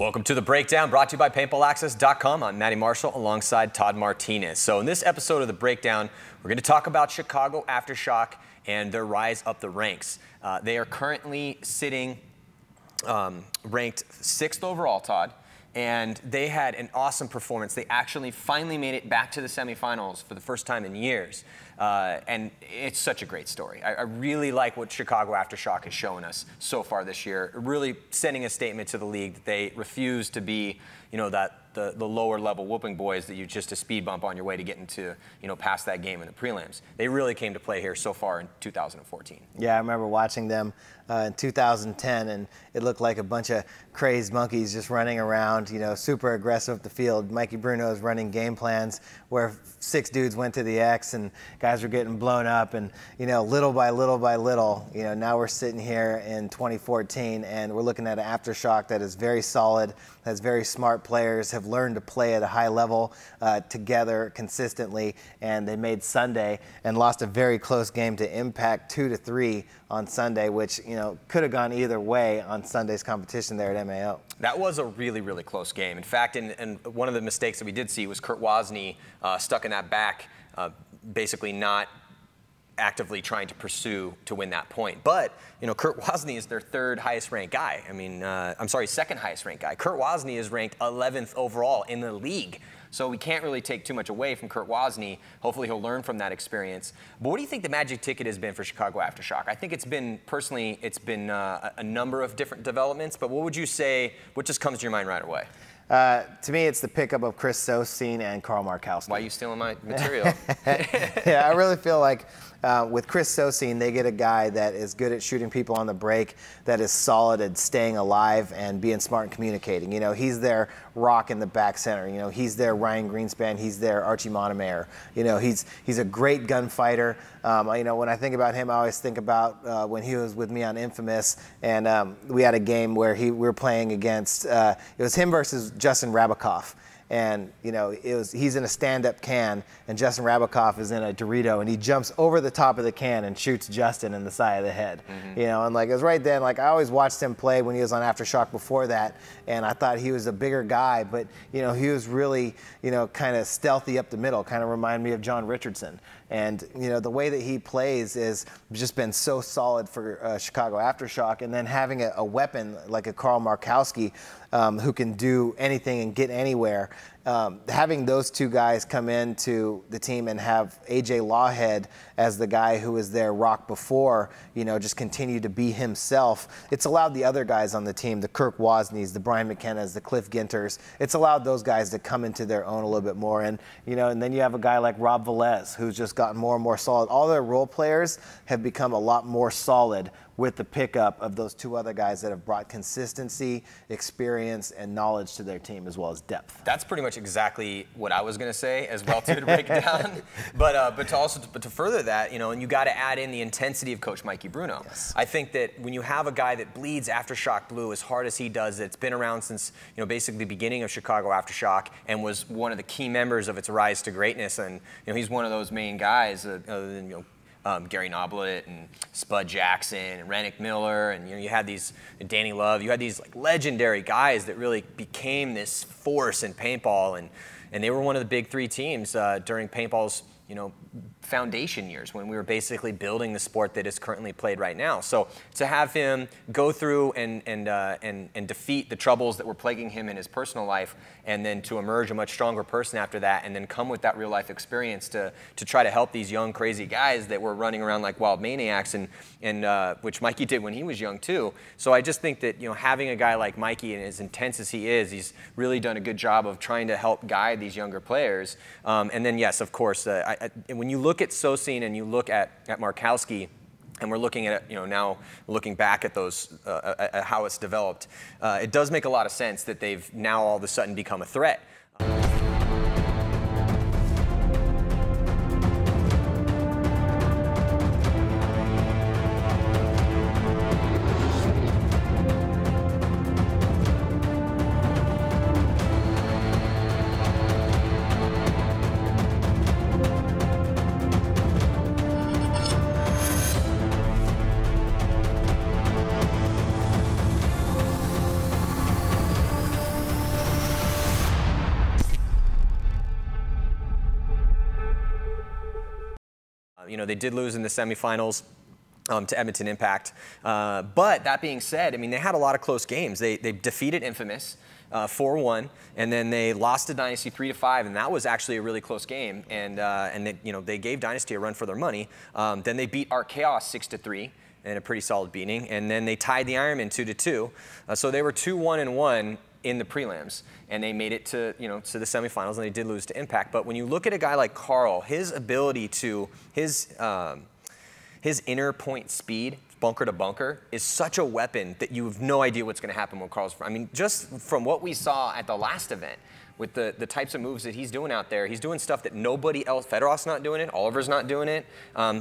Welcome to The Breakdown, brought to you by PaintballAccess.com. I'm Matty Marshall alongside Todd Martinez. So in this episode of The Breakdown, we're going to talk about Chicago Aftershock and their rise up the ranks. They are currently sitting ranked 6th overall, Todd, and they had an awesome performance. They actually finally made it back to the semifinals for the first time in years. And it's such a great story. I really like what Chicago Aftershock has shown us so far this year, really sending a statement to the league that they refuse to be, you know, the lower level whooping boys that you just a speed bump on your way to getting to, you know, past that game in the prelims. They really came to play here so far in 2014. Yeah, I remember watching them in 2010, and it looked like a bunch of crazed monkeys just running around, you know, super aggressive up the field. Mikey Bruno's running game plans where 6 dudes went to the X and guys were getting blown up, and, you know, little by little by little, you know, now we're sitting here in 2014 and we're looking at an Aftershock that is very solid, has very smart players, have learned to play at a high level together consistently, and they made Sunday and lost a very close game to Impact 2-3 on Sunday, which, you know, could have gone either way on Sunday's competition there at MAO. That was a really, really close game. In fact, and one of the mistakes that we did see was Kurt Wozni stuck in that back, basically not actively trying to pursue to win that point. But, you know, Kurt Wozni is their 3rd highest ranked guy. I mean, I'm sorry, 2nd highest ranked guy. Kurt Wozni is ranked 11th overall in the league. So we can't really take too much away from Kurt Wozni. Hopefully he'll learn from that experience. But what do you think the magic ticket has been for Chicago Aftershock? I think it's been, personally, it's been a number of different developments, but what would you say, what just comes to your mind right away? To me, it's the pickup of Chris Sosine and Carl Markowski. Why are you stealing my material? Yeah, I really feel like with Chris Sosine, they get a guy that is good at shooting people on the break, that is solid at staying alive and being smart and communicating. You know, he's their rock in the back center. You know, he's their Ryan Greenspan. He's their Archie Montemayor. You know, he's a great gunfighter. You know, when I think about him, I always think about when he was with me on Infamous, and we had a game where we were playing against, it was him versus Justin Rabikoff. And, you know, he's in a stand-up can, and Justin Rabikoff is in a Dorito, and he jumps over the top of the can and shoots Justin in the side of the head. Mm-hmm. You know, and like it was right then, like I always watched him play when he was on Aftershock before that, and I thought he was a bigger guy, but, you know, he was really, you know, kind of stealthy up the middle, kind of remind me of John Richardson. And, you know, the way that he plays is just been so solid for Chicago Aftershock. And then having a weapon like a Carl Markowski who can do anything and get anywhere. Having those 2 guys come into the team and have A.J. Lawhead as the guy who was their rock before, you know, just continue to be himself. It's allowed the other guys on the team, the Kirk Woznies, the Brian McKennas, the Cliff Ginters, it's allowed those guys to come into their own a little bit more. And, you know, and then you have a guy like Rob Velez, who's just gotten more and more solid. All their role players have become a lot more solid with the pickup of those 2 other guys that have brought consistency, experience, and knowledge to their team, as well as depth. That's pretty much exactly what I was going to say as well, too, to break it down. But to further that, you know, and you got to add in the intensity of Coach Mikey Bruno. Yes. I think that when you have a guy that bleeds Aftershock blue as hard as he does, that's been around since, you know, basically the beginning of Chicago Aftershock and was one of the key members of its rise to greatness, and, you know, he's one of those main guys, other than, you know, Gary Noblet and Spud Jackson and Rennick Miller, and, you know, you had these Danny Love, you had these like legendary guys that really became this force in paintball, and they were one of the big 3 teams during paintball's, you know, foundation years when we were basically building the sport that is currently played right now. So to have him go through and defeat the troubles that were plaguing him in his personal life, and then to emerge a much stronger person after that, and then come with that real life experience to try to help these young crazy guys that were running around like wild maniacs, and which Mikey did when he was young too. So I just think that, you know, having a guy like Mikey, and as intense as he is, he's really done a good job of trying to help guide these younger players. And then yes, of course, when you look at Sosine and you look at Markowski, and we're looking at, you know, now looking back at those, at how it's developed, it does make a lot of sense that they've now all of a sudden become a threat. they did lose in the semifinals to Edmonton Impact. But that being said, I mean, they had a lot of close games. They defeated Infamous 4-1, and then they lost to Dynasty 3-5, and that was actually a really close game. And they gave Dynasty a run for their money. Then they beat Art Chaos 6-3. And a pretty solid beating, and then they tied the Ironman 2-2. So they were 2-1-1 in the prelims, and they made it to to the semifinals, and they did lose to Impact. But when you look at a guy like Carl, his ability to his inner point speed, bunker to bunker, is such a weapon that you have no idea what's going to happen when Carl's. I mean, just from what we saw at the last event, with the types of moves that he's doing out there, he's doing stuff that nobody else, Fedorov's not doing it, Oliver's not doing it.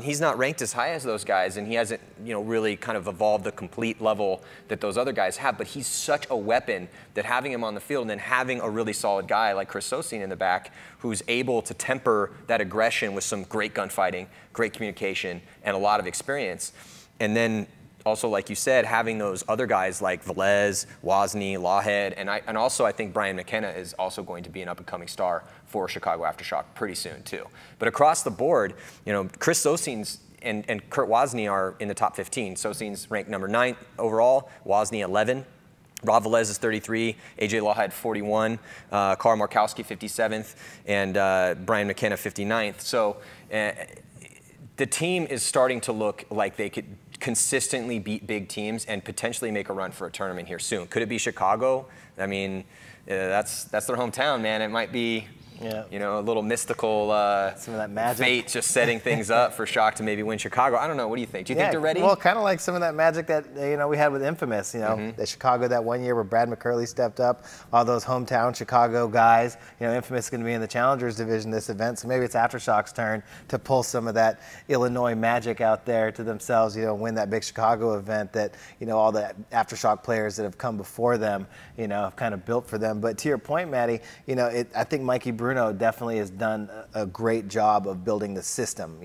He's not ranked as high as those guys, and he hasn't really kind of evolved the complete level that those other guys have, but he's such a weapon that having him on the field and then having a really solid guy like Chris Sosine in the back who's able to temper that aggression with some great gunfighting, great communication, and a lot of experience. And then also, like you said, having those other guys like Velez, Wozni, Lawhead, and also I think Brian McKenna is also going to be an up-and-coming star for Chicago Aftershock pretty soon too. But across the board, Chris Sosine's and Kurt Wozni are in the top 15. Sosine's ranked number 9 overall, Wozni 11. Rob Velez is 33, AJ Lawhead 41, Carl Markowski 57th, and Brian McKenna 59th. So the team is starting to look like they could consistently beat big teams and potentially make a run for a tournament here soon. Could it be Chicago? I mean, that's their hometown, man. It might be, a little mystical some of that magic. Fate just setting things up for Shock to maybe win Chicago. I don't know. What do you think? Do you think they're ready? Well, kind of like some of that magic that we had with Infamous. The Chicago that one year where Brad McCurley stepped up. All those hometown Chicago guys. Infamous is going to be in the Challengers division this event, so maybe it's Aftershock's turn to pull some of that Illinois magic out there to themselves. Win that big Chicago event that all the Aftershock players that have come before them, have kind of built for them. But to your point, Matty, I think Mikey Bruno definitely has done a great job of building the system.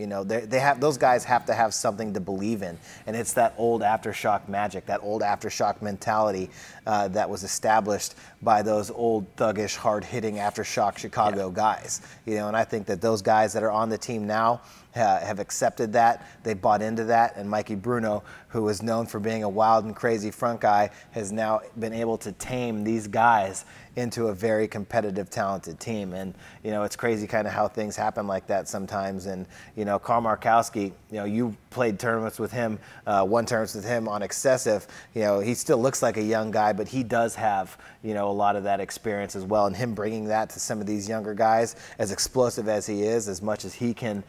Those guys have to have something to believe in, and it's that old Aftershock magic, that old Aftershock mentality that was established by those old thuggish, hard-hitting Aftershock Chicago guys. And I think that those guys that are on the team now have accepted that. They bought into that, and Mikey Bruno, who is known for being a wild and crazy front guy, has now been able to tame these guys into a very competitive, talented team. And, it's crazy kind of how things happen like that sometimes. And, Carl Markowski, you played tournaments with him, won tournaments with him on Excessive. He still looks like a young guy, but he does have, a lot of that experience as well. And him bringing that to some of these younger guys, as explosive as he is, as much as he can,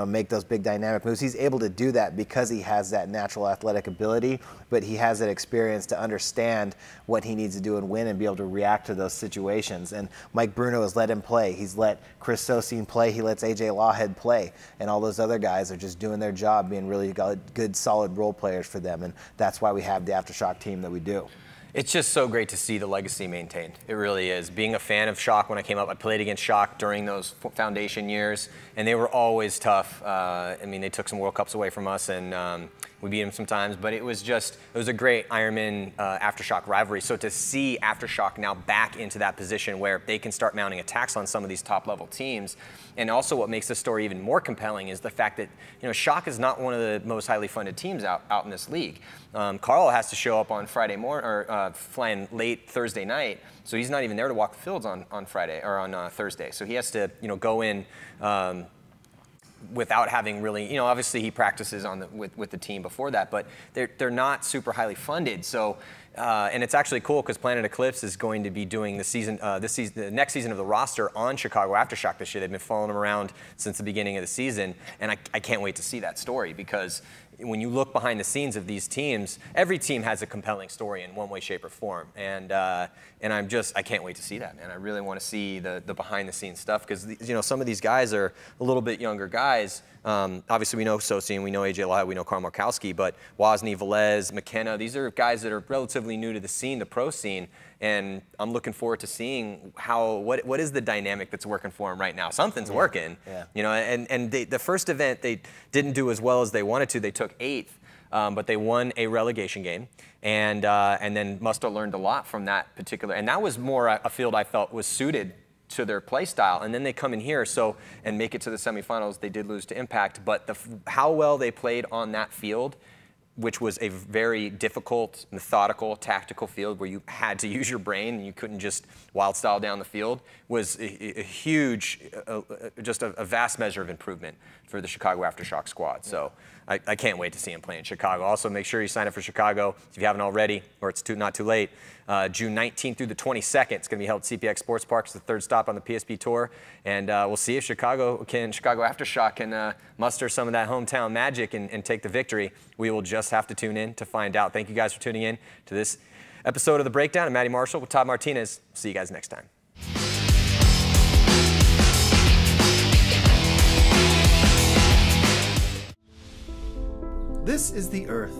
make those big dynamic moves, he's able to do that because he has that natural athletic ability, but he has that experience to understand what he needs to do and win and be able to react to those situations. And Mike Bruno has let him play. He's let Chris Sosine play. He lets AJ Lawhead play. And all those other guys are just doing their job, being really good, solid role players for them. And that's why we have the Aftershock team that we do. It's just so great to see the legacy maintained. It really is. Being a fan of Shock when I came up, I played against Shock during those foundation years, and they were always tough. They took some World Cups away from us, and we beat them sometimes, but it was a great Ironman Aftershock rivalry. So to see Aftershock now back into that position where they can start mounting attacks on some of these top-level teams, and also what makes this story even more compelling is the fact that Shock is not one of the most highly funded teams out in this league. Carl has to show up on Friday morning or flying late Thursday night, so he's not even there to walk the fields on Friday or on Thursday. So he has to go in without having really, obviously he practices with the team before that, but they're not super highly funded. So and it's actually cool because Planet Eclipse is going to be doing the next season of the roster on Chicago Aftershock this year. They've been following them around since the beginning of the season, and I can't wait to see that story because when you look behind the scenes of these teams, every team has a compelling story in one way, shape, or form. And I can't wait to see that, man. I really want to see the behind the scenes stuff because some of these guys are a little bit younger guys. Obviously, we know Sosine, we know AJ Lawhead, we know Carl Markowski, but Wozni, Velez, McKenna, these are guys that are relatively new to the scene, the pro scene. And I'm looking forward to seeing what is the dynamic that's working for them right now. Something's working, and the first event, they didn't do as well as they wanted to. They took 8th, but they won a relegation game. And then must have learned a lot from that particular, and that was more a field I felt was suited to their play style, and then they come in here and make it to the semifinals. They did lose to Impact, but how well they played on that field, which was a very difficult, methodical, tactical field where you had to use your brain and you couldn't just wild style down the field, was a huge, just a vast measure of improvement for the Chicago Aftershock squad. So I can't wait to see him play in Chicago. Also, make sure you sign up for Chicago if you haven't already, or it's not too late. June 19th through the 22nd, it's going to be held at CPX Sports Park. It's the third stop on the PSP Tour, and we'll see if Chicago Aftershock can muster some of that hometown magic and take the victory. We will just have to tune in to find out. Thank you guys for tuning in to this episode of The Breakdown. I'm Matty Marshall with Todd Martinez. See you guys next time. This is the Earth.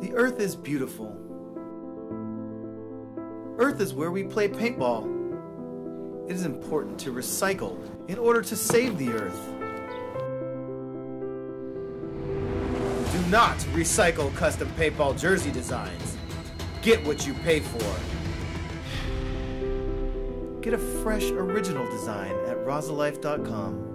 The Earth is beautiful. Earth is where we play paintball. It is important to recycle in order to save the Earth. Do not recycle custom paintball jersey designs. Get what you pay for. Get a fresh original design at rosalife.com.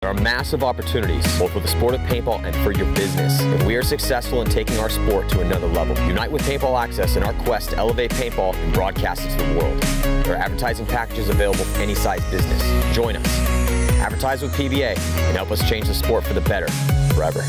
There are massive opportunities, both with the sport of paintball and for your business. If we are successful in taking our sport to another level, unite with Paintball Access in our quest to elevate paintball and broadcast it to the world. There are advertising packages available for any size business. Join us. Advertise with PBA and help us change the sport for the better, forever.